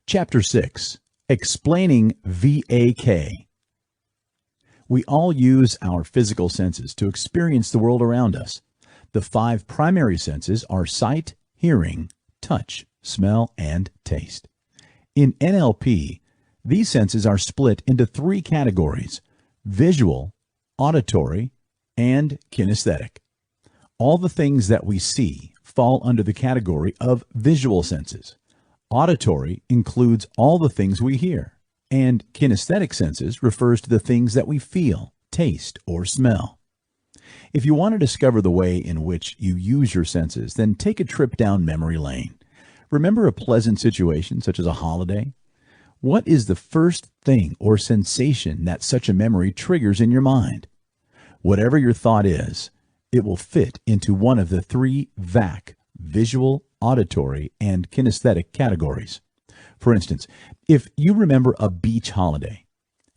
Chapter 6. Explaining VAK. We all use our physical senses to experience the world around us. The 5 primary senses are sight, hearing, touch, smell, and taste. In NLP, these senses are split into 3 categories: visual, auditory, and kinesthetic. All the things that we see fall under the category of visual senses. Auditory includes all the things we hear, and kinesthetic senses refers to the things that we feel, taste, or smell. If you want to discover the way in which you use your senses, then take a trip down memory lane. Remember a pleasant situation, such as a holiday? What is the first thing or sensation that such a memory triggers in your mind? Whatever your thought is, it will fit into one of the 3 VAK, visual, auditory, and kinesthetic categories. For instance, if you remember a beach holiday,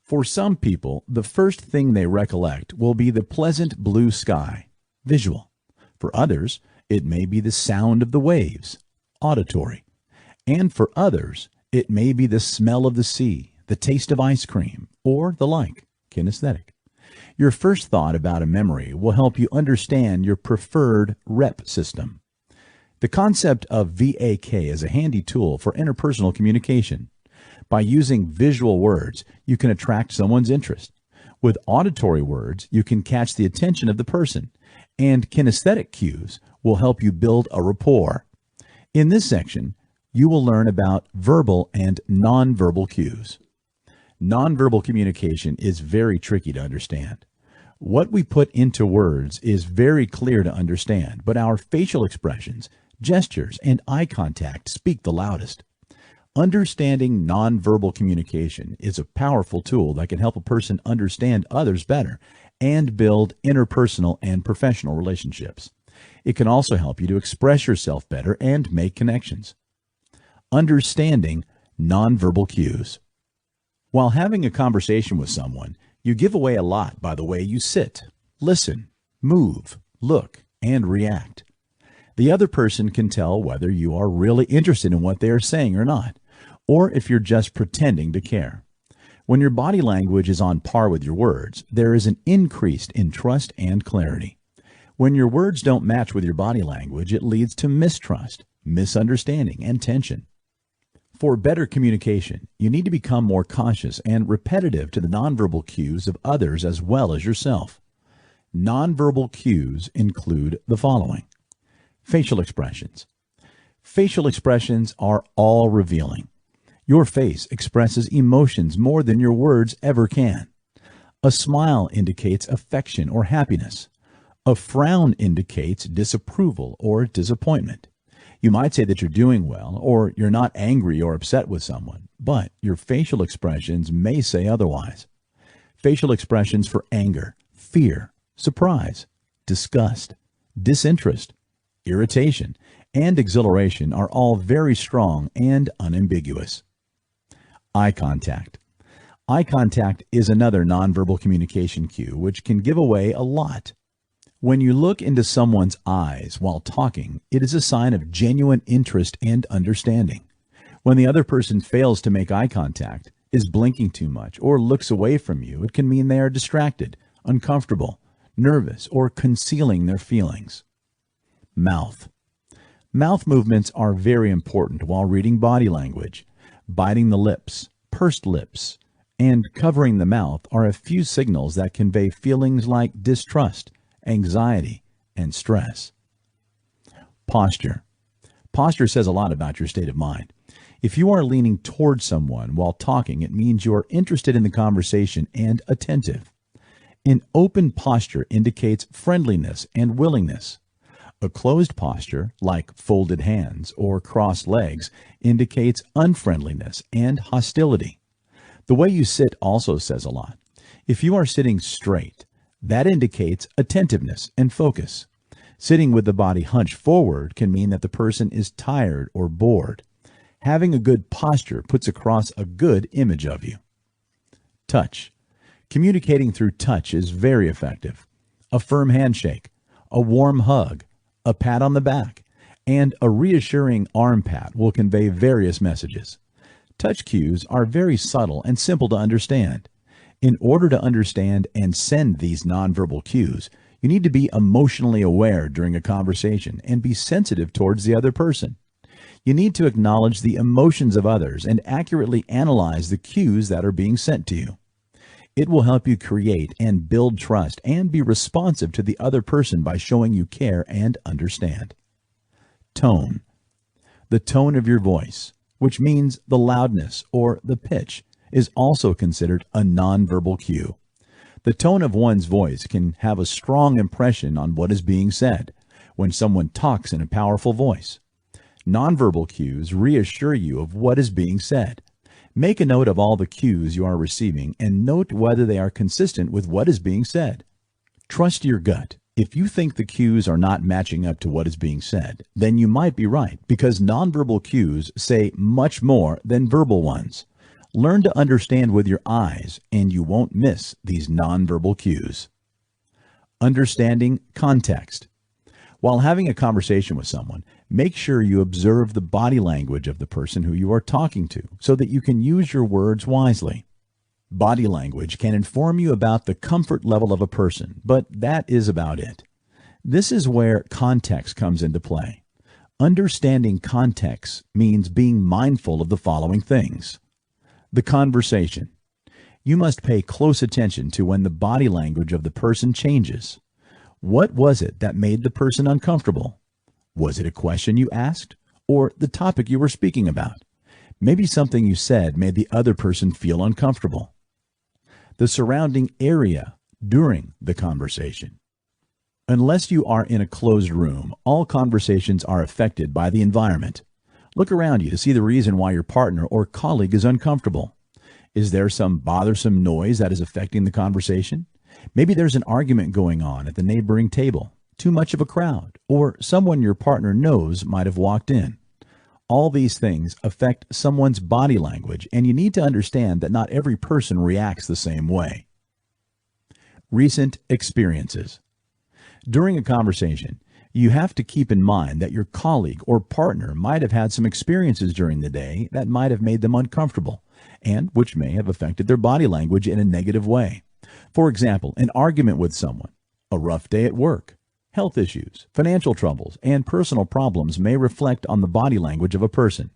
for some people, the first thing they recollect will be the pleasant blue sky, visual. For others, it may be the sound of the waves, auditory. And for others, it may be the smell of the sea, the taste of ice cream, or the like, kinesthetic. Your first thought about a memory will help you understand your preferred rep system. The concept of VAK is a handy tool for interpersonal communication. By using visual words, you can attract someone's interest. With auditory words, you can catch the attention of the person, and kinesthetic cues will help you build a rapport. In this section, you will learn about verbal and nonverbal cues. Nonverbal communication is very tricky to understand. What we put into words is very clear to understand, but our facial expressions, gestures, and eye contact speak the loudest. Understanding nonverbal communication is a powerful tool that can help a person understand others better and build interpersonal and professional relationships. It can also help you to express yourself better and make connections. Understanding nonverbal cues. While having a conversation with someone, you give away a lot by the way you sit, listen, move, look, and react. The other person can tell whether you are really interested in what they are saying or not, or if you're just pretending to care. When your body language is on par with your words, there is an increase in trust and clarity. When your words don't match with your body language, it leads to mistrust, misunderstanding, and tension. For better communication, you need to become more conscious and repetitive to the nonverbal cues of others as well as yourself. Nonverbal cues include the following: facial expressions. Facial expressions are all revealing. Your face expresses emotions more than your words ever can. A smile indicates affection or happiness. A frown indicates disapproval or disappointment. You might say that you're doing well, or you're not angry or upset with someone, but your facial expressions may say otherwise. Facial expressions for anger, fear, surprise, disgust, disinterest, irritation, and exhilaration are all very strong and unambiguous. Eye contact. Eye contact is another nonverbal communication cue which can give away a lot. When you look into someone's eyes while talking, it is a sign of genuine interest and understanding. When the other person fails to make eye contact, is blinking too much, or looks away from you, it can mean they are distracted, uncomfortable, nervous, or concealing their feelings. Mouth. Mouth movements are very important while reading body language. Biting the lips, pursed lips, and covering the mouth are a few signals that convey feelings like distrust, anxiety, and stress. Posture. Posture says a lot about your state of mind. If you are leaning towards someone while talking, it means you are interested in the conversation and attentive. An open posture indicates friendliness and willingness. A closed posture, like folded hands or crossed legs, indicates unfriendliness and hostility. The way you sit also says a lot. If you are sitting straight, that indicates attentiveness and focus. Sitting with the body hunched forward can mean that the person is tired or bored. Having a good posture puts across a good image of you. Touch. Communicating through touch is very effective. A firm handshake, a warm hug, a pat on the back, and a reassuring arm pat will convey various messages. Touch cues are very subtle and simple to understand. In order to understand and send these nonverbal cues, you need to be emotionally aware during a conversation and be sensitive towards the other person. You need to acknowledge the emotions of others and accurately analyze the cues that are being sent to you. It will help you create and build trust and be responsive to the other person by showing you care and understand. Tone. The tone of your voice, which means the loudness or the pitch, is also considered a nonverbal cue. The tone of one's voice can have a strong impression on what is being said when someone talks in a powerful voice. Nonverbal cues reassure you of what is being said. Make a note of all the cues you are receiving and note whether they are consistent with what is being said. Trust your gut. If you think the cues are not matching up to what is being said, then you might be right, because nonverbal cues say much more than verbal ones. Learn to understand with your eyes, and you won't miss these nonverbal cues. Understanding context. While having a conversation with someone, make sure you observe the body language of the person who you are talking to so that you can use your words wisely. Body language can inform you about the comfort level of a person, but that is about it. This is where context comes into play. Understanding context means being mindful of the following things. The conversation. You must pay close attention to when the body language of the person changes. What was it that made the person uncomfortable? Was it a question you asked or the topic you were speaking about? Maybe something you said made the other person feel uncomfortable. The surrounding area during the conversation. Unless you are in a closed room, all conversations are affected by the environment. Look around you to see the reason why your partner or colleague is uncomfortable. Is there some bothersome noise that is affecting the conversation? Maybe there's an argument going on at the neighboring table, too much of a crowd, or someone your partner knows might have walked in. All these things affect someone's body language, and you need to understand that not every person reacts the same way. Recent experiences. During a conversation, you have to keep in mind that your colleague or partner might have had some experiences during the day that might have made them uncomfortable, and which may have affected their body language in a negative way. For example, an argument with someone, a rough day at work, health issues, financial troubles, and personal problems may reflect on the body language of a person.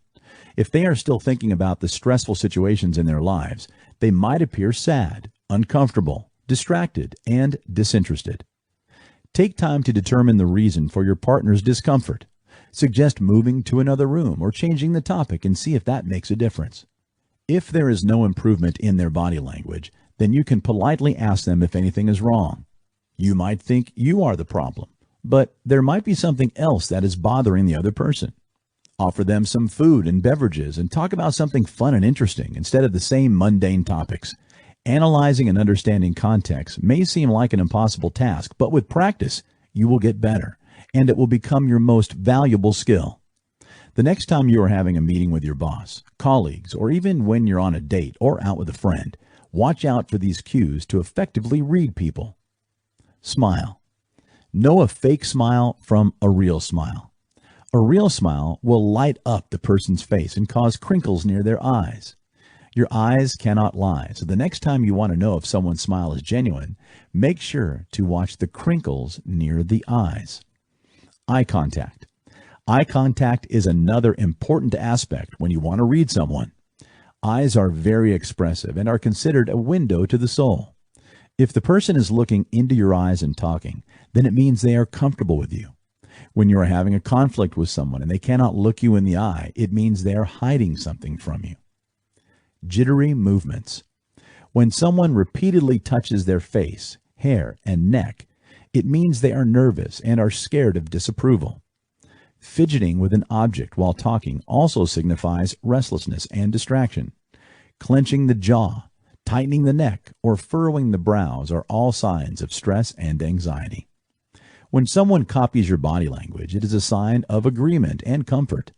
If they are still thinking about the stressful situations in their lives, they might appear sad, uncomfortable, distracted, and disinterested. Take time to determine the reason for your partner's discomfort. Suggest moving to another room or changing the topic and see if that makes a difference. If there is no improvement in their body language, then you can politely ask them if anything is wrong. You might think you are the problem, but there might be something else that is bothering the other person. Offer them some food and beverages and talk about something fun and interesting instead of the same mundane topics. Analyzing and understanding context may seem like an impossible task, but with practice, you will get better, and it will become your most valuable skill. The next time you are having a meeting with your boss, colleagues, or even when you're on a date or out with a friend, watch out for these cues to effectively read people. Smile. Know a fake smile from a real smile. A real smile will light up the person's face and cause crinkles near their eyes. Your eyes cannot lie, so the next time you want to know if someone's smile is genuine, make sure to watch the crinkles near the eyes. Eye contact. Eye contact is another important aspect when you want to read someone. Eyes are very expressive and are considered a window to the soul. If the person is looking into your eyes and talking, then it means they are comfortable with you. When you are having a conflict with someone and they cannot look you in the eye, it means they are hiding something from you. Jittery movements. When someone repeatedly touches their face, hair, and neck, it means they are nervous and are scared of disapproval. Fidgeting with an object while talking also signifies restlessness and distraction. Clenching the jaw, tightening the neck, or furrowing the brows are all signs of stress and anxiety. When someone copies your body language, it is a sign of agreement and comfort.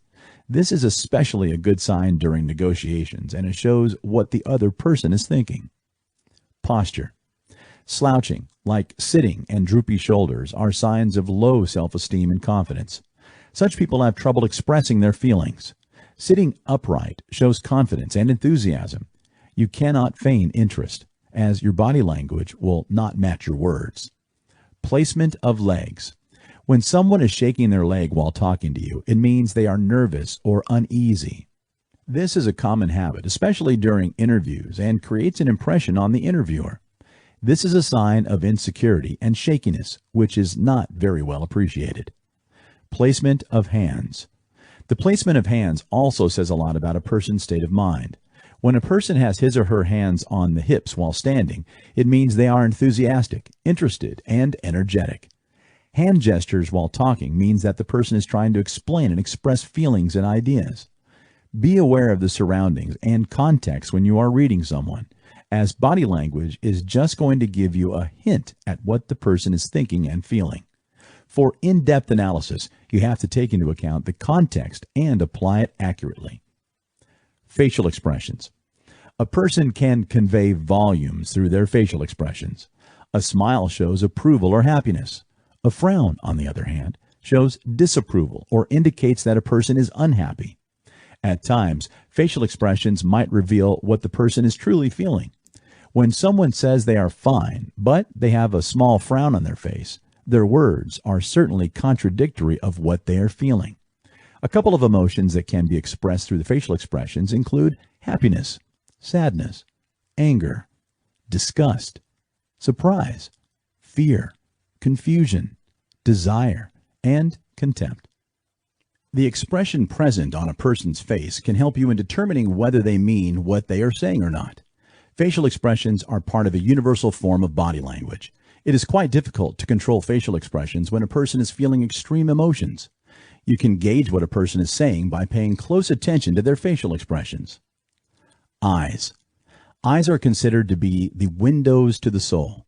This is especially a good sign during negotiations, and it shows what the other person is thinking. Posture. Slouching, like sitting and droopy shoulders, are signs of low self-esteem and confidence. Such people have trouble expressing their feelings. Sitting upright shows confidence and enthusiasm. You cannot feign interest, as your body language will not match your words. Placement of legs. When someone is shaking their leg while talking to you, it means they are nervous or uneasy. This is a common habit, especially during interviews, and creates an impression on the interviewer. This is a sign of insecurity and shakiness, which is not very well appreciated. Placement of hands. The placement of hands also says a lot about a person's state of mind. When a person has his or her hands on the hips while standing, it means they are enthusiastic, interested, and energetic. Hand gestures while talking means that the person is trying to explain and express feelings and ideas. Be aware of the surroundings and context when you are reading someone, as body language is just going to give you a hint at what the person is thinking and feeling. For in-depth analysis, you have to take into account the context and apply it accurately. Facial expressions. A person can convey volumes through their facial expressions. A smile shows approval or happiness. A frown, on the other hand, shows disapproval or indicates that a person is unhappy. At times, facial expressions might reveal what the person is truly feeling. When someone says they are fine, but they have a small frown on their face, their words are certainly contradictory of what they are feeling. A couple of emotions that can be expressed through the facial expressions include happiness, sadness, anger, disgust, surprise, fear, confusion, desire, and contempt. The expression present on a person's face can help you in determining whether they mean what they are saying or not. Facial expressions are part of a universal form of body language. It is quite difficult to control facial expressions when a person is feeling extreme emotions. You can gauge what a person is saying by paying close attention to their facial expressions. Eyes. Eyes are considered to be the windows to the soul.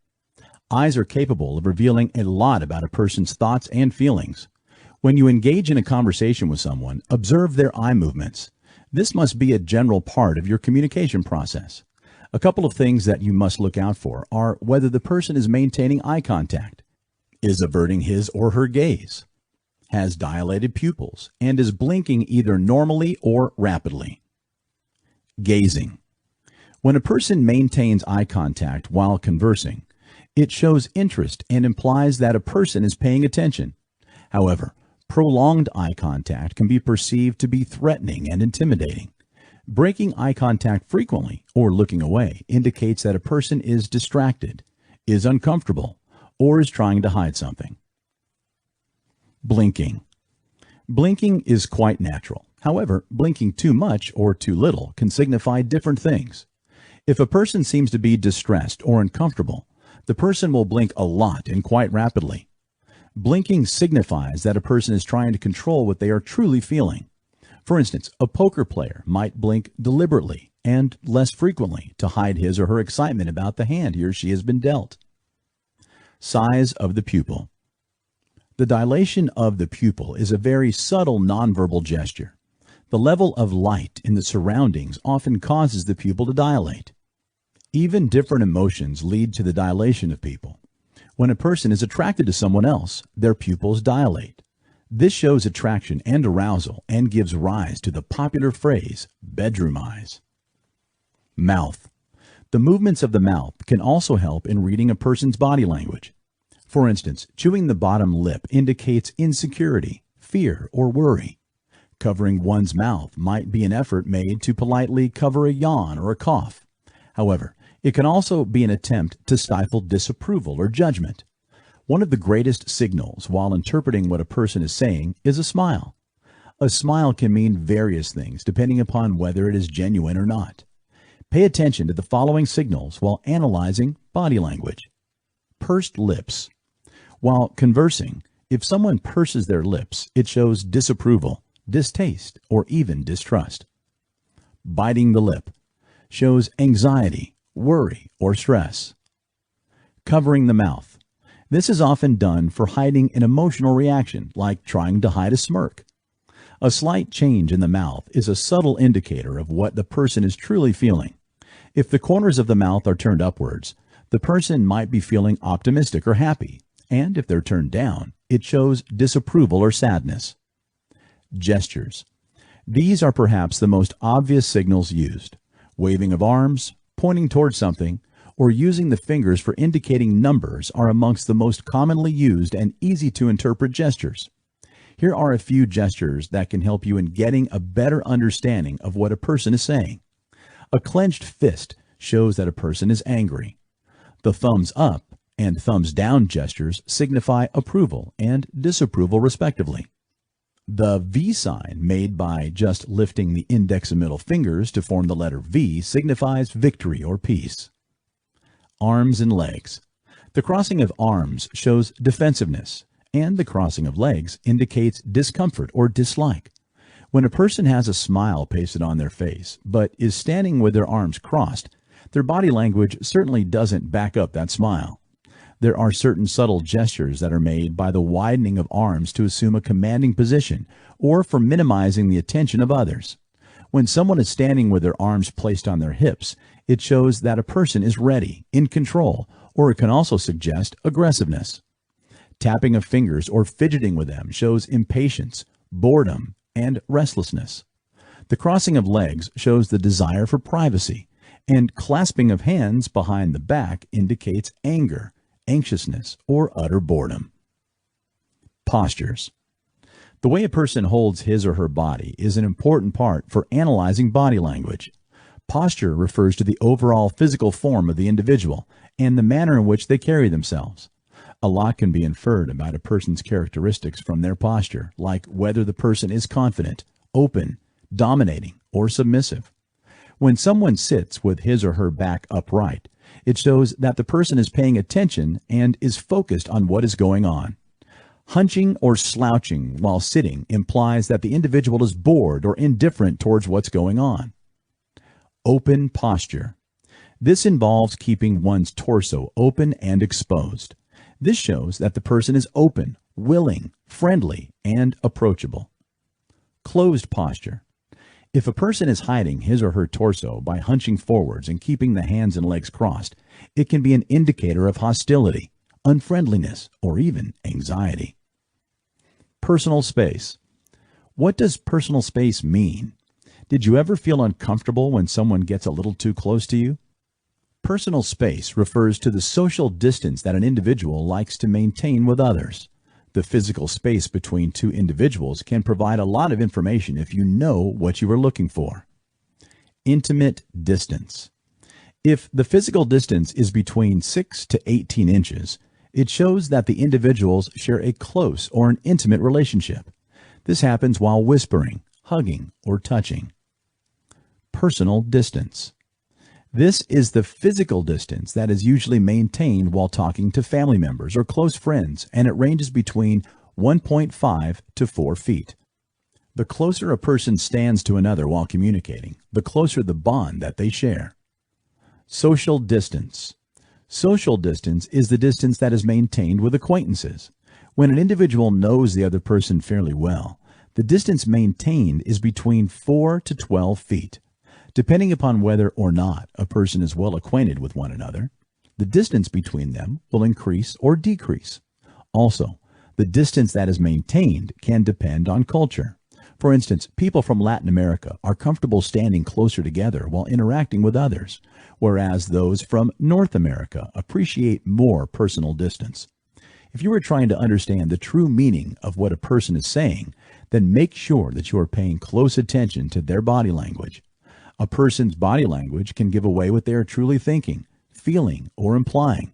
Eyes are capable of revealing a lot about a person's thoughts and feelings. When you engage in a conversation with someone, observe their eye movements. This must be a general part of your communication process. A couple of things that you must look out for are whether the person is maintaining eye contact, is averting his or her gaze, has dilated pupils, and is blinking either normally or rapidly. Gazing. When a person maintains eye contact while conversing, it shows interest and implies that a person is paying attention. However, prolonged eye contact can be perceived to be threatening and intimidating. Breaking eye contact frequently or looking away indicates that a person is distracted, is uncomfortable, or is trying to hide something. Blinking. Blinking is quite natural. However, blinking too much or too little can signify different things. If a person seems to be distressed or uncomfortable, the person will blink a lot and quite rapidly. Blinking signifies that a person is trying to control what they are truly feeling. For instance, a poker player might blink deliberately and less frequently to hide his or her excitement about the hand he or she has been dealt. Size of the pupil. The dilation of the pupil is a very subtle nonverbal gesture. The level of light in the surroundings often causes the pupil to dilate. Even different emotions lead to the dilation of pupil. When a person is attracted to someone else, their pupils dilate. This shows attraction and arousal and gives rise to the popular phrase, bedroom eyes. Mouth. The movements of the mouth can also help in reading a person's body language. For instance, chewing the bottom lip indicates insecurity, fear, or worry. Covering one's mouth might be an effort made to politely cover a yawn or a cough. However, it can also be an attempt to stifle disapproval or judgment. One of the greatest signals while interpreting what a person is saying is a smile. A smile can mean various things depending upon whether it is genuine or not. Pay attention to the following signals while analyzing body language. Pursed lips. While conversing, if someone purses their lips, it shows disapproval, distaste, or even distrust. Biting the lip shows anxiety, worry, or stress. Covering the mouth. This is often done for hiding an emotional reaction, like trying to hide a smirk. A slight change in the mouth is a subtle indicator of what the person is truly feeling. If the corners of the mouth are turned upwards, the person might be feeling optimistic or happy, and if they're turned down, it shows disapproval or sadness. Gestures. These are perhaps the most obvious signals used. Waving of arms, pointing towards something, or using the fingers for indicating numbers are amongst the most commonly used and easy to interpret gestures. Here are a few gestures that can help you in getting a better understanding of what a person is saying. A clenched fist shows that a person is angry. The thumbs up and thumbs down gestures signify approval and disapproval respectively. The V sign, made by just lifting the index and middle fingers to form the letter V, signifies victory or peace. Arms and legs. The crossing of arms shows defensiveness, and the crossing of legs indicates discomfort or dislike. When a person has a smile pasted on their face, but is standing with their arms crossed, their body language certainly doesn't back up that smile. There are certain subtle gestures that are made by the widening of arms to assume a commanding position or for minimizing the attention of others. When someone is standing with their arms placed on their hips, it shows that a person is ready, in control, or it can also suggest aggressiveness. Tapping of fingers or fidgeting with them shows impatience, boredom, and restlessness. The crossing of legs shows the desire for privacy, and clasping of hands behind the back indicates anger, anxiousness, or utter boredom. Postures. The way a person holds his or her body is an important part for analyzing body language. Posture refers to the overall physical form of the individual and the manner in which they carry themselves. A lot can be inferred about a person's characteristics from their posture, like whether the person is confident, open, dominating, or submissive. When someone sits with his or her back upright, it shows that the person is paying attention and is focused on what is going on. Hunching or slouching while sitting implies that the individual is bored or indifferent towards what's going on. Open posture. This involves keeping one's torso open and exposed. This shows that the person is open, willing, friendly, and approachable. Closed posture. If a person is hiding his or her torso by hunching forwards and keeping the hands and legs crossed, it can be an indicator of hostility, unfriendliness, or even anxiety. Personal space. What does personal space mean? Did you ever feel uncomfortable when someone gets a little too close to you? Personal space refers to the social distance that an individual likes to maintain with others. The physical space between two individuals can provide a lot of information if you know what you are looking for. Intimate distance. If the physical distance is between 6 to 18 inches, it shows that the individuals share a close or an intimate relationship. This happens while whispering, hugging, or touching. Personal distance. This is the physical distance that is usually maintained while talking to family members or close friends, and it ranges between 1.5 to 4 feet. The closer a person stands to another while communicating, the closer the bond that they share. Social distance. Social distance is the distance that is maintained with acquaintances. When an individual knows the other person fairly well, the distance maintained is between 4 to 12 feet. Depending upon whether or not a person is well acquainted with one another, the distance between them will increase or decrease. Also, the distance that is maintained can depend on culture. For instance, people from Latin America are comfortable standing closer together while interacting with others, whereas those from North America appreciate more personal distance. If you are trying to understand the true meaning of what a person is saying, then make sure that you are paying close attention to their body language. A person's body language can give away what they are truly thinking, feeling, or implying.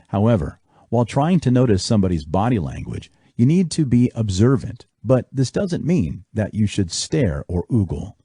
However, while trying to notice somebody's body language, you need to be observant, but this doesn't mean that you should stare or ogle.